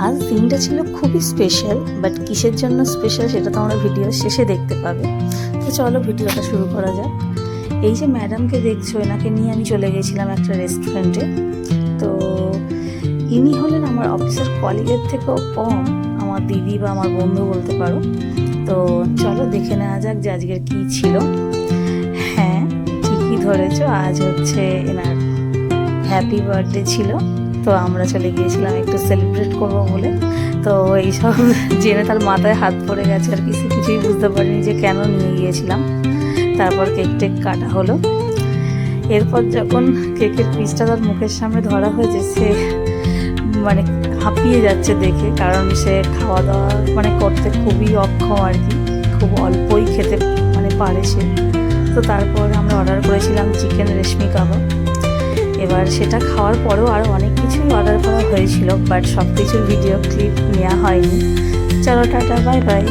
আজ দিনটা ছিল খুবই স্পেশাল, বাট কিসের জন্য স্পেশাল সেটা তোমরা ভিডিওর শেষে দেখতে পাবে। তো চলো ভিডিওটা শুরু করা যাক। এই যে ম্যাডামকে দেখছো, এনাকে নিয়ে আমি চলে গেছিলাম একটা রেস্টুরেন্টে। তো ইনি হলেন আমার অফিসের কলিগের থেকেও কম আমার দিদি বা আমার বন্ধু বলতে পারো। তো চলো দেখে নেওয়া যাক যে আজকের কী ছিল। হ্যাঁ, ঠিকই ধরেছো, আজ হচ্ছে এনার হ্যাপি বার্থডে ছিল। তো আমরা চলে গিয়েছিলাম একটু সেলিব্রেট করব বলে। তো এইসব জেনে তার মাথায় হাত পড়ে গেছে আর কিছুই বুঝতে পারিনি যে কেন নিয়ে গিয়েছিলাম। তারপর কেক টেক কাটা হলো। এরপর যখন কেকের পিসটা তার মুখের সামনে ধরা হয়েছে, সে মানে হাঁপিয়ে যাচ্ছে দেখে, কারণ সে খাওয়া দাওয়া করতে খুবই অক্ষম আর কি, খুব অল্পই খেতে পারে সে। তো তারপর আমরা অর্ডার করেছিলাম চিকেন রেশমি কাবাব। এবার সেটা খাওয়ার পরেও আরও অনেক কিছুই অর্ডার করা হয়েছিল, বাট সব কিছুর ভিডিও ক্লিপ নেওয়া হয়নি। চলো টাটা, বাই বাই।